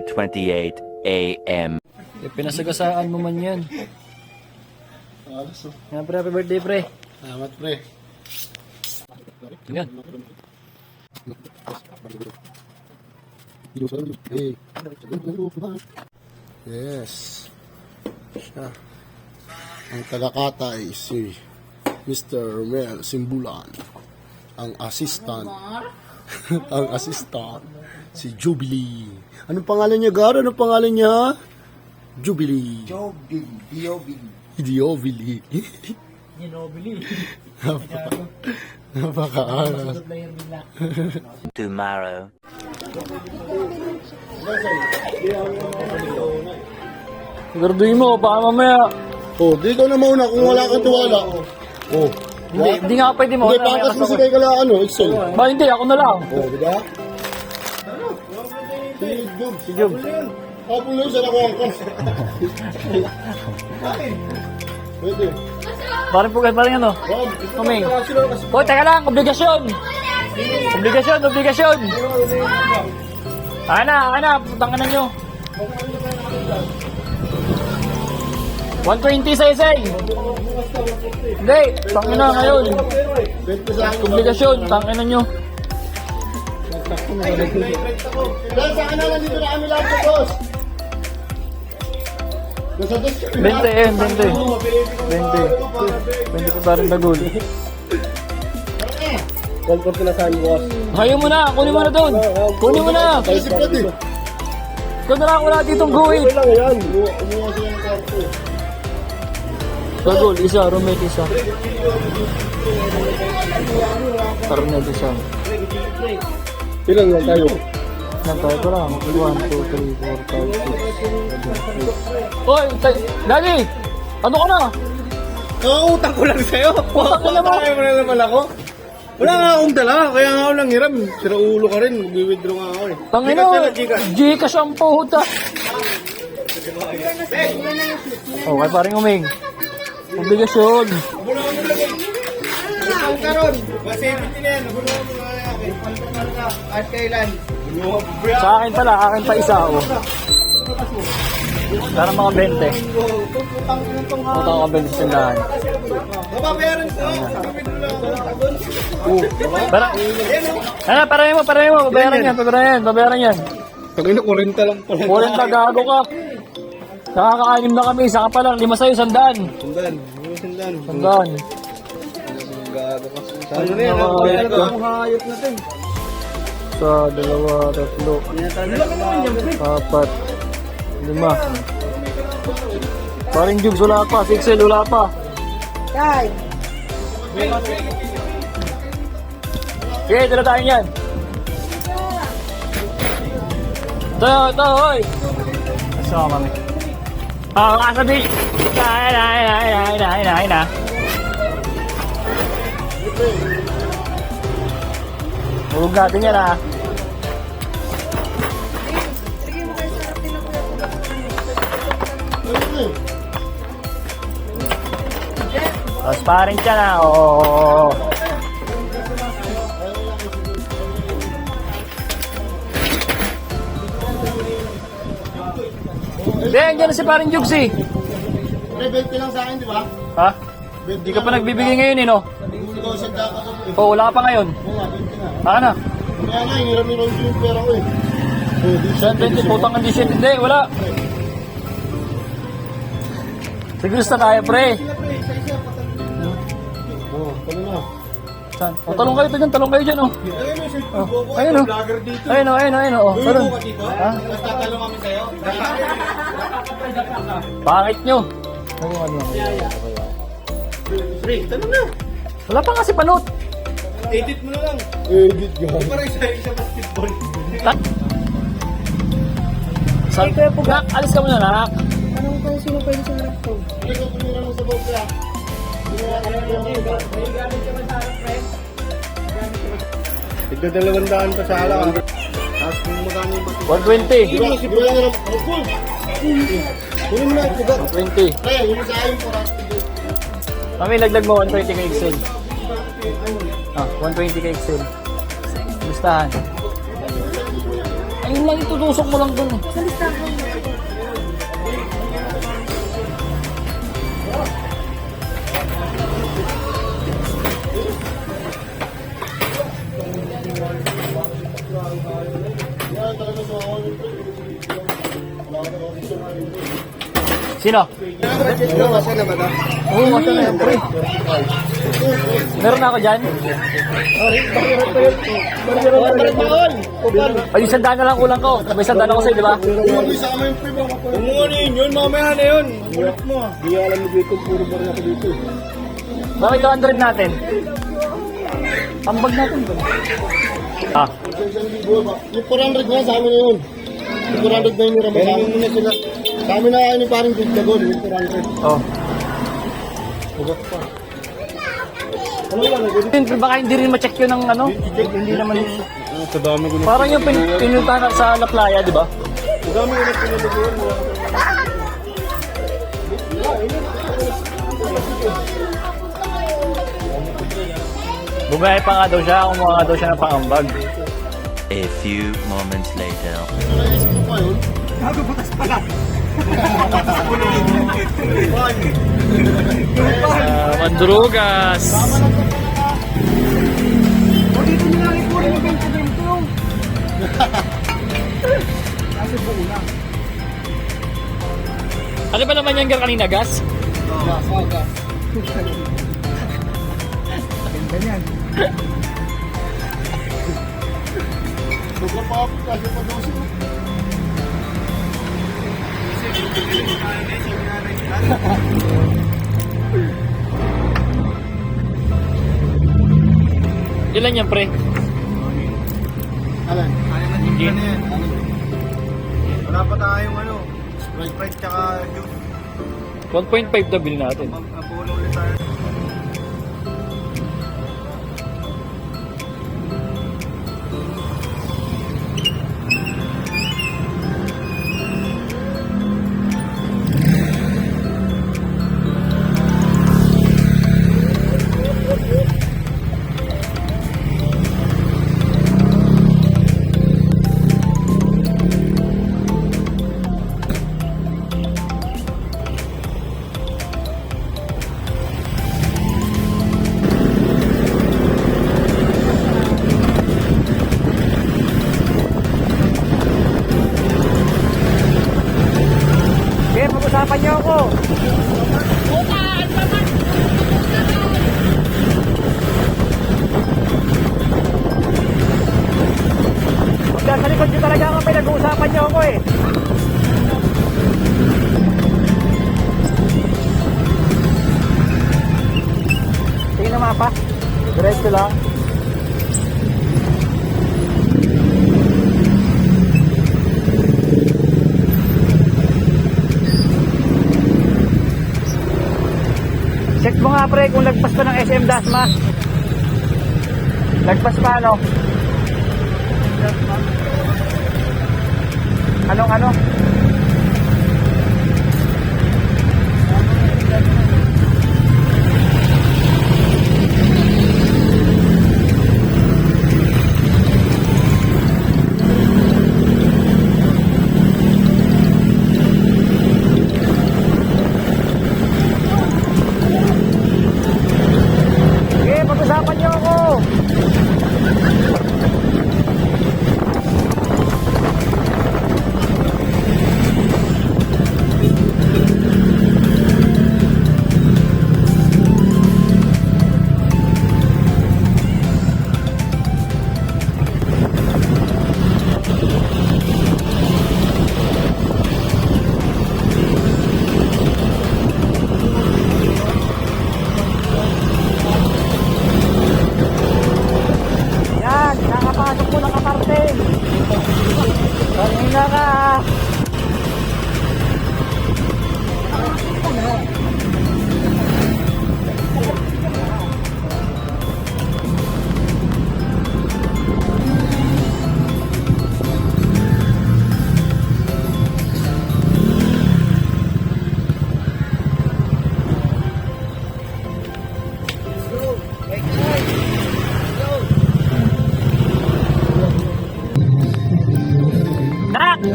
3:28 a.m. Pinasagasaan mo man yan. Alas, oh. Nga pre, happy birthday pre. Salamat, pre. Yan. Yes. Siya. Ang taga-katay si Mr. Romel Simbulan. Ang assistant. Ang assistant. Si Jubilee. Anong pangalan niya, Gar? Anong pangalan niya? Jubilee. Diobili. Napaka-aras. Tomorrow. Garduin mo, baka mamaya. Oh, di ikaw na mauna kung wala kang tiwala. Oh. Hindi nga pwede mo. Hindi, pangkas mo si kay Kala, Excel. Ba hindi, ako na lang. Oh, di ba? Si Job. Kapon lang siya ako angkas. Pwede. Parang pugad, parang ano. Kuming. Oh, teka lang, obligasyon. Obligasyon. Ana, putang na nyo. 120 sa iseng. Hindi, tangin na ngayon. Obligasyon, tangin na nyo. Dahil sa akin na lang dito na kami lahat sa boss. Nasa dos. 20 pa parang bagul. Comfort na saan, boss. Ngayon mo na, kunin mo na doon. Kunin mo na. Kasi pwede. Kung na lang wala ditong guhit. lang yan. Umuha sila ng kwarto. Bagul, isa, roommate isa. Karned isa. Ilang lang tayo? Nantay ko lang. 1, 2, 3, 4, 5, 6, 7, 8. Hoy, Gagi! Ano ka na? Utang ko lang sa'yo. Utang ka na mo. Utang mo na naman ako. Wala nga akong dala, kaya nga ako lang hiram. Sira ulo ka rin, mag-withdraw nga ako eh. Tangina, Gcash ang puhuta. Okay, paring uming. Obligasyon. Ang karon, 170 na yan. Nabunuhan mo nga yan. At kailan? Sa akin pala, akin pa isa ako. Para mga 20. Utang ka 20 sa tindahan. Mababayaran ko. Para mo. Babayaran yan. Pagino, 40 lang pala. Walang tagago ka. Nakaka-anim na kami, isa ka pa lang, 5 sa'yo, 100. Sundan. Sandaan. Gago ka. Ano na yan? Talaga akong hayop na ito. Sa 2, 3, 4, 5. Paring Jugs, wala pa. Pixel, wala pa. Tay. Sige, ito na tayo yan. Ito, hoy. Kasama kami. Kasabi. Na. Hulog natin yan, ha. Transparent yan, ha. Oo. Hindi, andyan na si paring Jugs, eh. Pre, 20 lang sa akin, di ba? Ha? Hindi ka pa nagbibigay ngayon, eh, no? Hindi ko sa data ko eh. Oo, wala ka pa ngayon. Oo nga, 20 na. Baka na. Kaya nga, hiram-hiram ko yung pera ko eh. Oh, di Saan 20, putang ang decent. Hindi, wala. Siguro sa tayo, pre. Oh, kami na. Saan? O, talong kayo dyan, oh. Ayun, oh. Ayun, oh. Talong. Ha? Tatalong kami sa'yo. Pangit nyo. Pre, tanong na. Wala pa nga si Panot. Edit mo na lang. Edit ka. Parang isa basketball. Saan kayo po? Nak, alis ka muna, nak. Anong kung sino pwede sa harap ko? Hindi ko pinira mo sa bokla. Tigda 200 pa sa ala. Tapos kung magkano yung 120. Di ba? Si Bulan na lang. Oh, cool. Kunin mo na. 120. Pre, yun sa akin po. Kami, laglag mo 120 kay Excel. 120 kay Excel. Listahan. Ayun lang, itutusok mo lang dun eh. Sa listahan mo. Sino? Kasi na ba ito? Oo, masa na yan, pre. Meron na ako dyan. Ay, yung sandaan na lang kulang ko. May sandaan ako sa'yo, di ba? Yung isa kami yung primo. Kung mo ano yun, mamaya na yun. Ulit mo. Hindi alam mo dito, puro ba rin ako dito. Bakit 200 natin? Ambag natin ba? Ah, Yung 400 nga, sa amin na yun. Yung 400 na yung nira mo. Sa amin muna sila. Sa amin na kayo ni parang Dagol, yung 400. oh. Baka hindi rin ma-check yun ng ano? Hindi naman. Sa dami ko na. Parang yung pinuntahan sa La Playa, di ba? Sa dami ko na pinalaguan. Bumaya pa nga daw siya, kumuha nga daw siya ng pangambag. A few moments later. Naisip mo pa yun? Mandrugas! Ano ba naman yung kanina, gas? Sobrang pa kasi pa daw siya. Ilan yan, pre? Alan? Gin. Wala pa tayong ano, Sprite tsaka juice. 1.5 na bill natin. Mapulo ulit tayo. Okay, pag-usapan niyo ako. Sa likod nyo talaga ako, pinag-uusapan niyo ako eh. Tingin na mapa. Diretso lang. Check mo nga pre kung lagpas ka ng SM Dasma. Lagpas pa ano? Anong ano? Okay, pag-usapan niyo ako.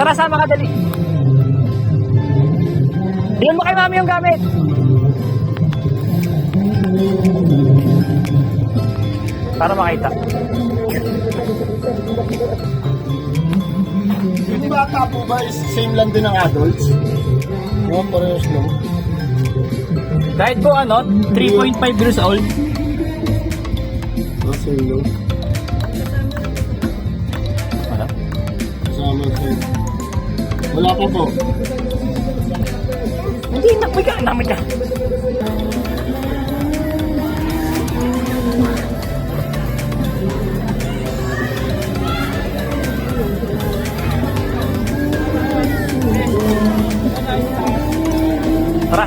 Tara, sama ka dali. Bigyan mo kay mami yung gamit. Para makita. Yung bata po ba is same lang din ng adults? Yung parehas lang. Kahit po 3.5 years old. Same lang. Ano? Kasama kayo. Wala pa po. Hindi, nakbiga namin ka. Tara.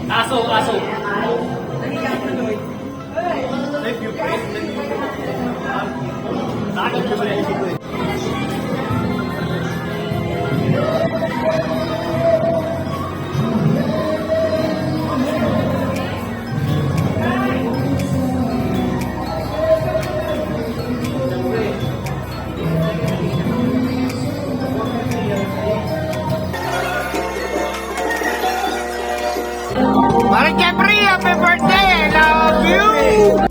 Aso. Parang Jeffrey, happy birthday! I love you!